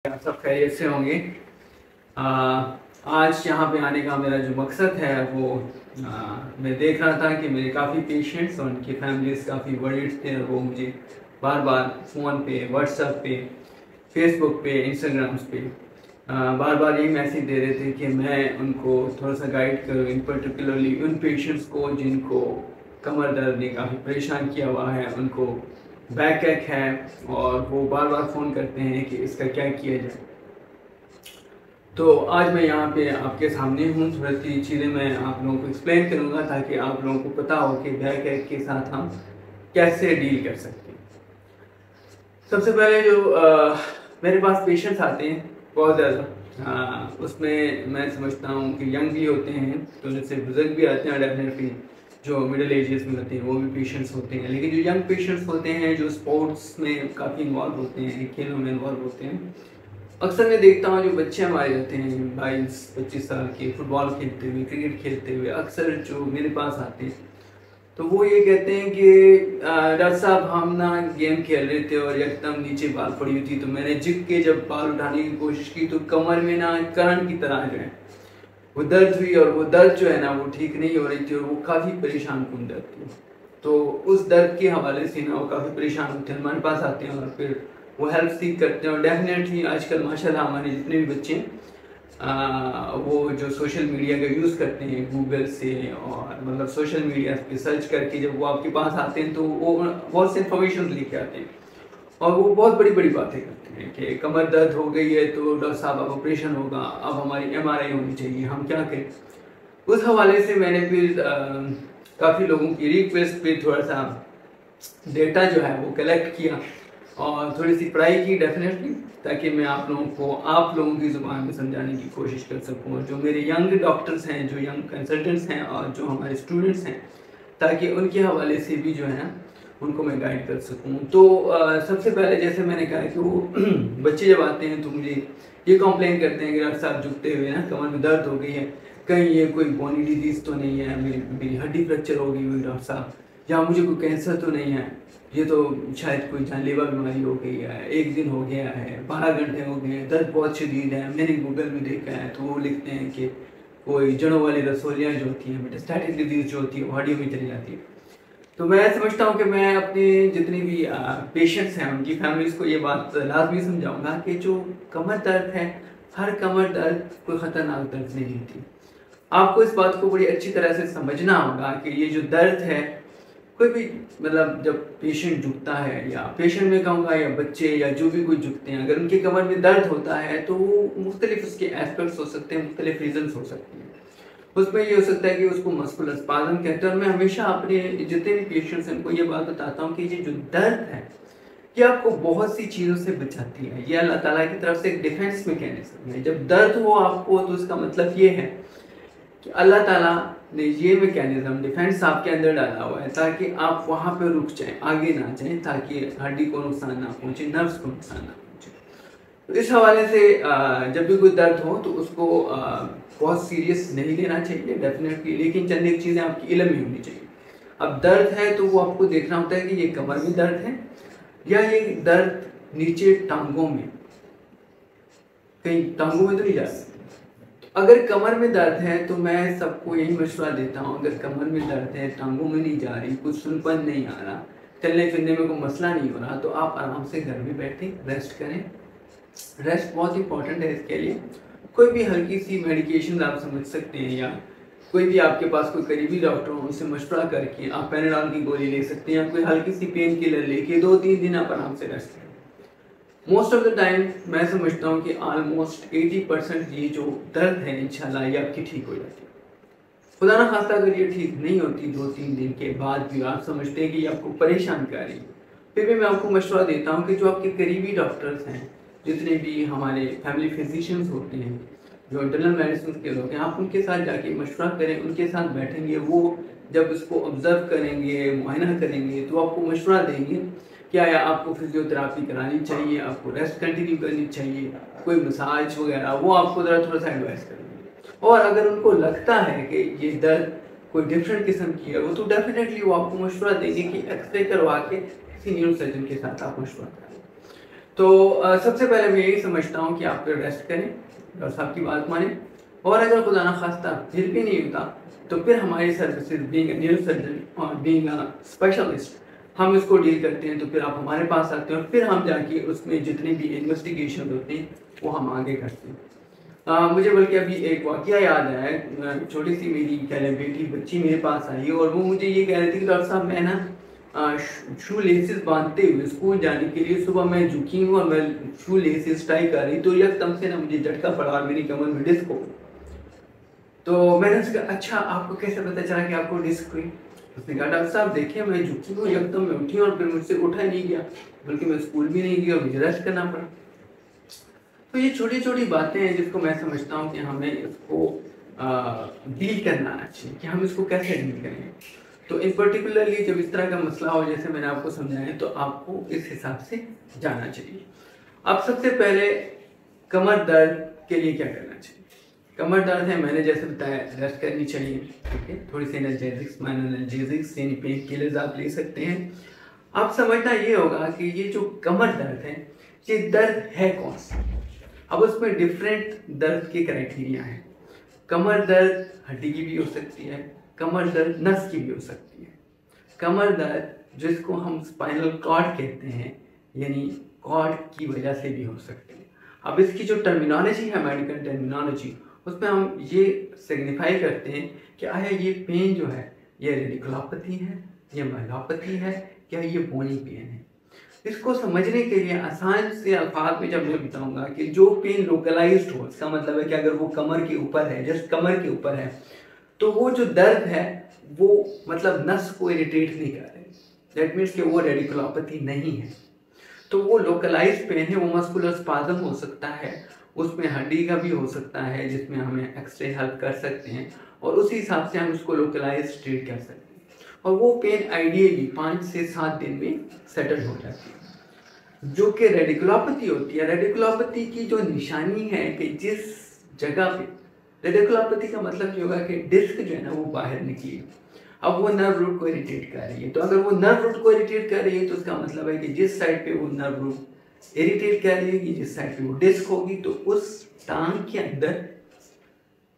आप सब खैरियत से होंगे। आ, आज यहाँ पे आने का मेरा जो मकसद है वो मैं देख रहा था कि मेरे काफ़ी पेशेंट्स और उनकी फैमिलीज काफ़ी वरीड थे और वो मुझे बार बार फ़ोन पे, व्हाट्सएप पे, फेसबुक पे, इंस्टाग्राम्स पे बार बार यही मैसेज दे रहे थे कि मैं उनको थोड़ा सा गाइड करूँ, इन पर्टिकुलरली उन पेशेंट्स को जिनको कमर दर्द ने काफ़ी परेशान किया हुआ है, उनको बैक एक है और वो बार बार फ़ोन करते हैं कि इसका क्या किया जाए। तो आज मैं यहाँ पे आपके सामने हूँ, थोड़ी सी चीज़ें मैं आप लोगों को एक्सप्लेन करूँगा ताकि आप लोगों को पता हो कि बैक एक के साथ हम कैसे डील कर सकते हैं। सबसे पहले जो मेरे पास पेशेंट्स आते हैं बहुत ज़्यादा, उसमें मैं समझता हूँ कि यंग भी होते हैं, तो जैसे बुजुर्ग भी आते हैं डेफिनेटली, जो मिडिल एजेस में होते हैं वो भी पेशेंट्स होते हैं, लेकिन जो यंग पेशेंट्स होते हैं जो स्पोर्ट्स में काफ़ी इन्वॉल्व होते हैं, खेलों में इन्वॉल्व होते हैं, अक्सर मैं देखता हूँ जो बच्चे हमारे रहते हैं 22-25 साल के, फुटबॉल खेलते हुए, क्रिकेट खेलते हुए, अक्सर जो मेरे पास आते हैं तो वो ये कहते हैं कि डॉक्टर साहब हम ना गेम खेल रहे थे और एकदम नीचे बाल पड़ी हुई थी, तो मैंने झुक के जब बाल उठाने की कोशिश की तो कमर में ना करंट की तरह जो है वो दर्द हुई और वो दर्द जो है ना वो ठीक नहीं हो रही थी और वो काफ़ी परेशान कुन दर्द थी। तो उस दर्द के हवाले से ना वो काफ़ी परेशान होते हैं, हमारे पास आते हैं और फिर वो हेल्प सीख करते हैं। और डेफिनेटली आजकल माशाल्लाह हमारे जितने भी बच्चे हैं वो जो सोशल मीडिया का यूज़ करते हैं गूगल से और मतलब सोशल मीडिया पे सर्च करके जब वो आपके पास आते हैं तो वो बहुत से इन्फॉर्मेशन लेके आते हैं और वो बहुत बड़ी बड़ी बातें करते हैं कि कमर दर्द हो गई है तो डॉक्टर साहब अब ऑपरेशन होगा, अब हमारी MRI होनी चाहिए, हम क्या करें। उस हवाले से मैंने फिर काफ़ी लोगों की रिक्वेस्ट पे थोड़ा सा डेटा जो है वो कलेक्ट किया और थोड़ी सी पढ़ाई की डेफिनेटली, ताकि मैं आप लोगों की ज़ुबान में समझाने की कोशिश कर सकूं और जो मेरे यंग डॉक्टर्स हैं, जो यंग कंसल्टेंट्स हैं और जो हमारे स्टूडेंट्स हैं, ताकि उनके हवाले से भी जो है उनको मैं गाइड कर सकूं। तो सबसे पहले जैसे मैंने कहा कि वो बच्चे जब आते हैं तो मुझे ये कंप्लेन करते हैं कि डॉक्टर साहब झुकते हुए ना कमर में दर्द हो गई है, कहीं ये कोई बोनी डिजीज़ तो नहीं है, मेरी हड्डी फ्रैक्चर हो गई हुई डॉक्टर साहब, या मुझे कोई कैंसर तो नहीं है, ये तो शायद कोई जानलेवा बीमारी हो गई है, 1 दिन हो गया है, 12 घंटे हो गए हैं, दर्द बहुत शदीद है, मैंने गूगल में देखा है। तो वो लिखते हैं कि कोई जड़ों वाली रसोलियाँ जो होती हैं, मेटास्टैटिक डिजीज़ जो होती है वो हड्डियों में चली जाती है। तो मैं समझता हूँ कि मैं अपने जितने भी पेशेंट्स हैं उनकी फैमिलीज़ को ये बात लाजमी समझाऊंगा कि जो कमर दर्द है, हर कमर दर्द कोई ख़तरनाक दर्द नहीं होती। आपको इस बात को बड़ी अच्छी तरह से समझना होगा कि ये जो दर्द है, कोई भी मतलब जब पेशेंट झुकता है, या पेशेंट में कहूँगा या बच्चे या जो भी कोई झुकते हैं, अगर उनके कमर में दर्द होता है तो वो मुख्तलिफ उसके एस्पेक्ट्स हो सकते हैं, मुख्तलिफ रीजंस हो सकते हैं। उसमें ये हो सकता है कि उसको मस्कुलर स्पाज़म कहते हैं और मैं हमेशा अपने जितने भी पेशेंट्स हैं उनको ये बात बताता हूँ कि ये जो दर्द है ये आपको बहुत सी चीज़ों से बचाती है, ये अल्लाह ताला की तरफ से एक डिफेंस मैकेनिज्म है। जब दर्द हो आपको तो उसका मतलब ये है कि अल्लाह ताला ने ये मैकेनिज्म डिफेंस आपके अंदर डाला हुआ है ताकि आप वहाँ पे रुक जाएं, आगे ना जाएं, ताकि हड्डी को नुकसान ना पहुँचे, नर्व्स को नुकसान ना पहुँचे। तो इस हवाले से जब भी कोई दर्द हो तो उसको बहुत सीरियस नहीं लेना चाहिए डेफिनेटली, लेकिन चंद एक चीज़ें आपकी इल्म में होनी चाहिए। अब दर्द है तो वो आपको देखना होता है कि ये कमर में दर्द है या ये दर्द नीचे टांगों में, कहीं टांगों में तो नहीं जा सकती। अगर कमर में दर्द है तो मैं सबको यही मशवरा देता हूँ, अगर कमर में दर्द है, टांगों में नहीं जा रही, कुछ सुनपन नहीं आ रहा, चलने फिरने में कोई मसला नहीं हो रहा, तो आप आराम से घर में बैठे रेस्ट करें। रेस्ट बहुत इंपॉर्टेंट है इसके लिए। कोई भी हल्की सी मेडिकेशन आप समझ सकते हैं, या कोई भी आपके पास कोई करीबी डॉक्टर हो उनसे मशवरा करके आप पैराडाल की गोली ले सकते हैं, या कोई हल्की सी पेन किलर लेके 2-3 दिन आप आराम से रेस्ट करें। मोस्ट ऑफ द टाइम मैं समझता हूँ कि ऑलमोस्ट 80% ये जो दर्द है इंशाल्लाह ये आपकी ठीक हो जाती है। खुदा ना खास्ता अगर ये ठीक नहीं होती 2-3 दिन के बाद भी आप समझते हैं कि ये आपको परेशान कर रही है, फिर भी मैं आपको मशवरा देता हूँ कि जो आपके करीबी डॉक्टर्स हैं, जितने भी हमारे फैमिली फिजिशियंस होते हैं, जो इंटरनल मेडिसिन के लोग हैं, आप उनके साथ जाके मशवरा करें, उनके साथ बैठेंगे, वो जब उसको ऑब्जर्व करेंगे, मुआयना करेंगे, तो आपको मशवरा देंगे क्या या आपको फिजियोथेरापी करानी चाहिए, आपको रेस्ट कंटिन्यू करनी चाहिए, कोई मसाज वगैरह, वो आपको थोड़ा सा एडवाइस करेंगे। और अगर उनको लगता है कि ये दर्द कोई डिफरेंट किस्म की है वो तो डेफिनेटली वो आपको मशवरा देंगे कि एक्सरे करवा के किसी न्यूरो सर्जन के साथ आप मशवरा करें। तो सबसे पहले मैं यही समझता हूँ कि आप रेस्ट करें, डॉक्टर साहब की बात मानें, और अगर खुदा ना खास्ता फिर भी नहीं होता तो फिर हमारी सर्विसेज बीइंग न्यूरो सर्जन और बीइंग स्पेशलिस्ट हम इसको डील करते हैं। तो फिर आप हमारे पास आते हैं और फिर हम जाके उसमें जितने भी इन्वेस्टिगेशन होते हैं वो हम आगे करते हैं। मुझे बल्कि अभी एक वाकया याद आया, छोटी सी मेरी कह लें बेटी बच्ची मेरे पास आई और वो मुझे ये कह रही थी कि डॉक्टर साहब मैं ना शू लेसेस बांधते हुए स्कूल जाने के लिए सुबह मैं झुकी हूँ और मैं शू लेसेस टाई कर रही तो एकदम से ना मुझे झटका पड़ा और मेरी कमर में डिस्क हो गई। तो मैंने उससे कहा अच्छा आपको कैसे पता चला कि आपको डिस्क हुई? उसने कहा डॉक्टर साहब देखिए मैं झुकी हूँ, एकदम मैं उठी और फिर मुझसे उठा नहीं गया, बल्कि मैं स्कूल भी नहीं गया और मुझे रेस्ट करना पड़ा। तो ये छोटी छोटी बातें हैं जिसको मैं समझता हूँ कि हमें इसको डील करना आना चाहिए कि हम इसको कैसे डील करेंगे। तो इन पर्टिकुलरली जब इस तरह का मसला हो जैसे मैंने आपको समझाया तो आपको इस हिसाब से जाना चाहिए। अब सबसे पहले कमर दर्द के लिए क्या करना चाहिए? कमर दर्द है, मैंने जैसे बताया रेस्ट करनी चाहिए, ठीक है, थोड़ी सी एनर्जेटिक्स माइनर एनर्जेटिक्स यानी पेन किलर्स आप ले सकते हैं। आप समझना ये होगा कि ये जो कमर दर्द है ये दर्द है कौन सा। अब उसमें डिफरेंट दर्द के क्राइटेरिया हैं। कमर दर्द हड्डी की भी हो सकती है, कमर दर्द नस की भी हो सकती है, कमर दर्द जिसको हम स्पाइनल कॉर्ड कहते हैं यानी कॉर्ड की वजह से भी हो सकती है। अब इसकी जो टर्मिनोलॉजी है मेडिकल टर्मिनोलॉजी उसमें हम ये सिग्निफाई करते हैं कि आया ये पेन जो है ये रेडिकुलोपैथी है, ये मायोपैथी है या ये बोनी पेन है। इसको समझने के लिए आसान से अल्फाज में जब मैं बताऊंगा कि जो पेन लोकलाइज्ड हो, इसका मतलब है कि अगर वो कमर के ऊपर है, जस्ट कमर के ऊपर है, तो वो जो दर्द है वो मतलब नस को इरिटेट नहीं कर रहे, दैट मीन्स कि वो रेडिकुलोपैथी नहीं है। तो वो लोकलाइज्ड पेन है, वो मस्कुलर स्पाज्म हो सकता है, उसमें हड्डी का भी हो सकता है जिसमें हमें एक्सरे हेल्प कर सकते हैं और उसी हिसाब से हम उसको लोकलाइज ट्रीट कर सकते हैं और वो पेन आइडियली 5 से 7 दिन में सेटल हो जाती है। जो कि रेडिकुलोपैथी होती है, रेडिकुलोपैथी की जो निशानी है कि जिस जगह पे रेडिकुलोपैथी का मतलब ये होगा कि डिस्क जो है ना वो बाहर निकली है, अब वो नर्व रूट को इरिटेट कर रही है। तो अगर वो नर्व रूट को इरिटेट कर रही है तो उसका मतलब है कि जिस साइड पे वो नर्व रूट इरिटेट कर रही होगी, जिस साइड पे वो डिस्क होगी, तो उस टांग के अंदर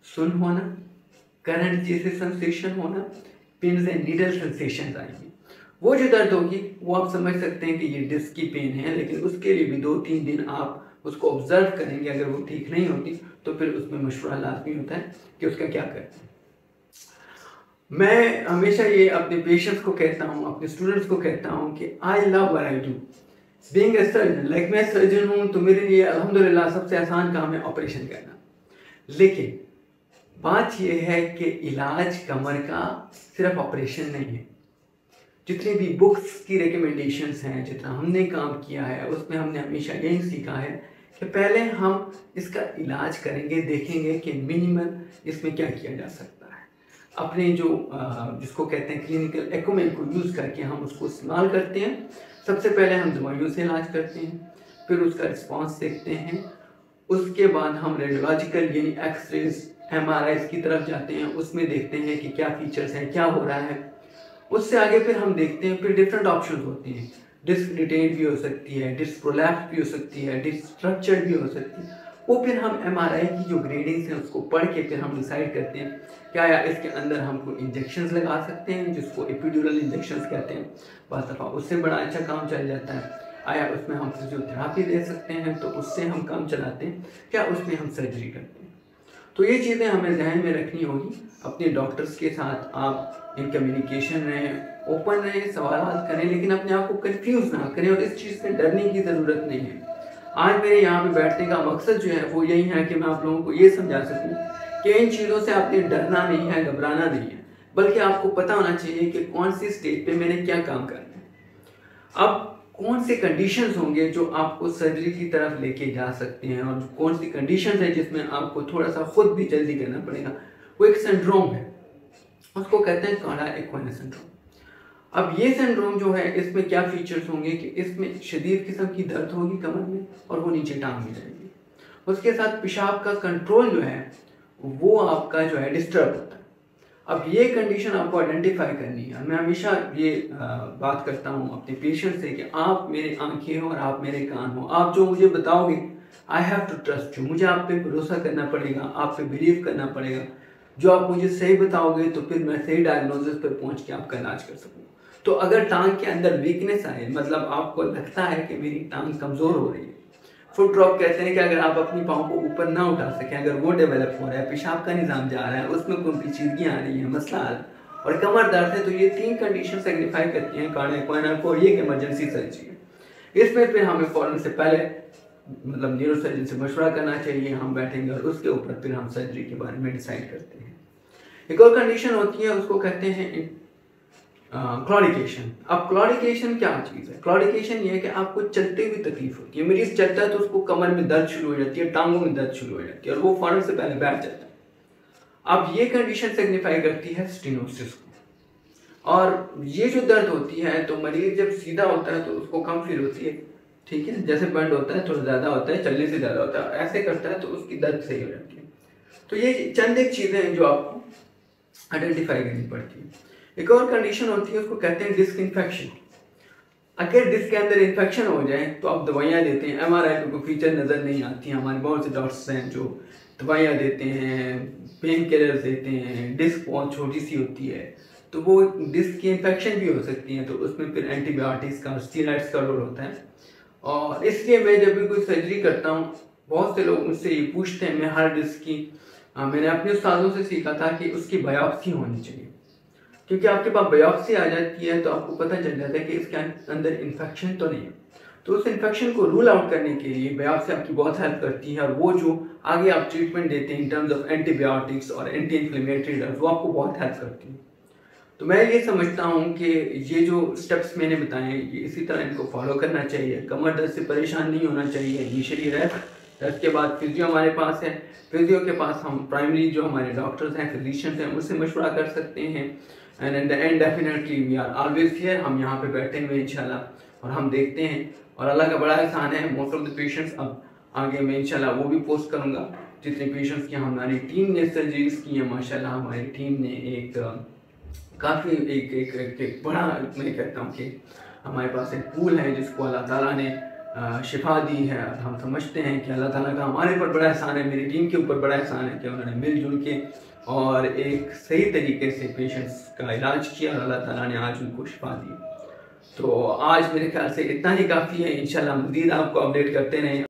सुन होना, करंट जैसे सेंसेशन होना, पिन्स एंड नीडल सेंसेशन आएंगी। वो जो दर्द होगी वो आप समझ सकते हैं कि ये डिस्क की पेन है, लेकिन उसके लिए भी 2-3 दिन आप उसको ऑब्जर्व करेंगे। अगर वो ठीक नहीं होती तो फिर उसमें मशवरा लाजमी होता है कि उसका क्या करें। मैं हमेशा ये अपने पेशेंट्स को कहता हूँ, अपने स्टूडेंट्स को कहता हूँ कि I love what I do being a surgeon. Like मैं सर्जन हूँ तो मेरे लिए अल्हम्दुलिल्लाह सबसे आसान काम है ऑपरेशन करना। लेकिन बात यह है कि इलाज कमर का सिर्फ ऑपरेशन नहीं है। जितनी भी बुक्स की रिकमेंडेशंस हैं, जितना हमने काम किया है, उसमें हमने हमेशा यही सीखा है कि पहले हम इसका इलाज करेंगे, देखेंगे कि मिनिमम इसमें क्या किया जा सकता है। अपने जो जिसको कहते हैं क्लिनिकल एक्यूमेंट को यूज़ करके हम उसको इस्तेमाल करते हैं। सबसे पहले हम दवाइयों से इलाज करते हैं, फिर उसका रिस्पांस देखते हैं, उसके बाद हम रेडियोलॉजिकल यानी एक्सरेज MRIs की तरफ जाते हैं, उसमें देखते हैं कि क्या फीचर्स हैं, क्या हो रहा है। उससे आगे फिर हम देखते हैं, फिर डिफरेंट ऑप्शन होते हैं। डिस्क डिटेन भी हो सकती है, डिस्क प्रोलैप्स भी हो सकती है, डिस्क स्ट्रक्चर भी हो सकती है। वो फिर हम MRI की जो ग्रेडिंग्स हैं उसको पढ़ के फिर हम डिसाइड करते हैं क्या या इसके अंदर हमको इंजेक्शंस लगा सकते हैं जिसको एपिड्यूरल इंजेक्शंस कहते हैं। बात दफ़ा उससे बड़ा अच्छा काम चल जाता है। आया उसमें हम फिजियोथेरापी दे सकते हैं तो उससे हम काम चलाते हैं, क्या उसमें हम सर्जरी करते हैं। तो ये चीज़ें हमें ध्यान में रखनी होगी। अपने डॉक्टर्स के साथ आप इन कम्युनिकेशन रहें, ओपन रहें, सवाल करें, लेकिन अपने आप को कंफ्यूज ना करें और इस चीज़ से डरने की ज़रूरत नहीं है। आज मेरे यहाँ पे बैठने का मकसद जो है वो यही है कि मैं आप लोगों को ये समझा सकूँ कि इन चीज़ों से आपने डरना नहीं है, घबराना नहीं है, बल्कि आपको पता होना चाहिए कि कौन सी स्टेज पे मैंने क्या काम करना है। अब कौन से कंडीशंस होंगे जो आपको सर्जरी की तरफ लेके जा सकते हैं और कौन सी कंडीशंस है जिसमें आपको थोड़ा सा खुद भी जल्दी करना पड़ेगा। वो एक सिंड्रोम है, उसको कहते हैं काड़ा एक्वाना सिंड्रोम। अब ये सिंड्रोम जो है इसमें क्या फीचर्स होंगे कि इसमें शदीद किस्म की दर्द होगी कमर में और वो नीचे टांग में जाएगी। उसके साथ पेशाब का कंट्रोल जो है वो आपका जो है डिस्टर्ब होता है। अब ये कंडीशन आपको आइडेंटिफाई करनी है। मैं हमेशा ये बात करता हूँ अपने पेशेंट से कि आप मेरे आंखें हो और आप मेरे कान हो, आप जो मुझे बताओगे I have to trust you, मुझे आप पे भरोसा करना पड़ेगा, आप पे बिलीव करना पड़ेगा। जो आप मुझे सही बताओगे तो फिर मैं सही डायग्नोसिस पर पहुँच के आपका इलाज कर सकूँ। तो अगर टांग के अंदर वीकनेस आए, मतलब आपको लगता है कि मेरी टांग कमज़ोर हो रही है, फुट ड्रॉप कहते हैं कि अगर आप अपनी पाँव को ऊपर ना उठा सकें, अगर वो डेवलप हो रहा है, पेशाब का निज़ाम जा रहा है, उसमें कोई पेचीदगियाँ आ रही हैं, मसला आ रहा है और कमर दर्द है, तो ये 3 कंडीशन सिग्निफाई करती हैं कार्डियक स्पाइनल को ये इमरजेंसी सर्जरी है। इसमें फिर हमें फ़ौरन से पहले मतलब न्यूरो सर्जन से मशवरा करना चाहिए, हम बैठेंगे और उसके ऊपर फिर हम सर्जरी के बारे में डिसाइड करते हैं। एक और कंडीशन होती है, उसको कहते हैं क्लॉडिकेशन। अब क्लॉडिकेशन क्या चीज़ है? क्लॉडिकेशन ये है कि आपको चलते हुए तकलीफ होती है, मरीज चलता है तो उसको कमर में दर्द शुरू हो जाती है, टांगों में दर्द शुरू हो जाती है और वो फौरन से पहले बैठ जाता है। अब ये कंडीशन सिग्निफाई करती है स्टेनोसिस को, और ये जो दर्द होती है तो मरीज जब सीधा होता है तो उसको कम फील होती है, ठीक है, जैसे बेंड होता है थोड़ा ज़्यादा होता है, चलने से ज़्यादा होता है, ऐसे करता है तो उसकी दर्द सही हो जाती है। तो ये चंद एक चीज़ें हैं जो आपको आइडेंटिफाई करनी पड़ती है। एक और कंडीशन होती है, उसको कहते हैं डिस्क इन्फेक्शन। अगर डिस्क के अंदर इन्फेक्शन हो जाए तो आप दवाइयाँ देते हैं, एमआरआई पे कोई फीचर नज़र नहीं आती हैं, हमारे बहुत से डॉक्टर्स हैं जो दवाइयाँ देते हैं, पेन किलर्स देते हैं, डिस्क बहुत छोटी सी होती है तो वो डिस्क की इन्फेक्शन भी हो सकती है, तो उसमें फिर एंटीबायोटिक्स का, स्टीरॉइड्स का रोल होता है। और इसलिए मैं जब भी कोई सर्जरी करता हूँ, बहुत से लोग मुझसे ये पूछते हैं, मैं हर डिस्क की मैंने अपने उस्तादों से सीखा था कि उसकी बायोप्सी होनी चाहिए, क्योंकि आपके पास बायोप्सी आ जाती है तो आपको पता चल जाता है कि इसके अंदर इन्फेक्शन तो नहीं है। तो उस इन्फेक्शन को रूल आउट करने के लिए बायोप्सी आपकी बहुत हेल्प करती है, और वो जो आगे आप ट्रीटमेंट देते हैं इन टर्म्स ऑफ एंटीबायोटिक्स और एंटी इन्फ्लेमेटरी ड्रग्स, वो आपको बहुत हेल्प करती है। तो मैं ये समझता हूँ कि ये जो स्टेप्स मैंने बताए हैं ये इसी तरह इनको फॉलो करना चाहिए। कमर दर्द से परेशान नहीं होना चाहिए, इनिशियली रेस्ट के बाद फिजियो हमारे पास है, फिजियो के पास हम प्राइमरी जो हमारे डॉक्टर्स हैं, फिजिशियंस हैं, उनसे मशवरा कर सकते हैं। And in the end definitely we are always here, हम यहाँ पे बैठे हुए इंशाल्लाह और हम देखते हैं, और अल्लाह का बड़ा एहसान है। मोस्ट ऑफ द पेशेंट्स अब आगे मैं इंशाल्लाह वो भी पोस्ट करूँगा, जितने पेशेंट्स की हमारी टीम ने सर्जरीज की हैं। माशाल्लाह हमारी टीम ने एक काफ़ी एक बड़ा, मैं कहता हूँ कि हमारे पास एक पूल है जिसको अल्लाह ताला ने शिफा दी है। हम समझते हैं कि अल्लाह ताला का हमारे ऊपर बड़ा एहसान है, मेरी टीम के ऊपर बड़ा एहसान है कि उन्होंने मिलजुल के और एक सही तरीके से पेशेंट्स का इलाज किया और अल्लाह ताला ने आज उनको शिफा दी। तो आज मेरे ख्याल से इतना ही काफ़ी है, इंशाल्लाह मज़ीद आपको अपडेट करते रहें।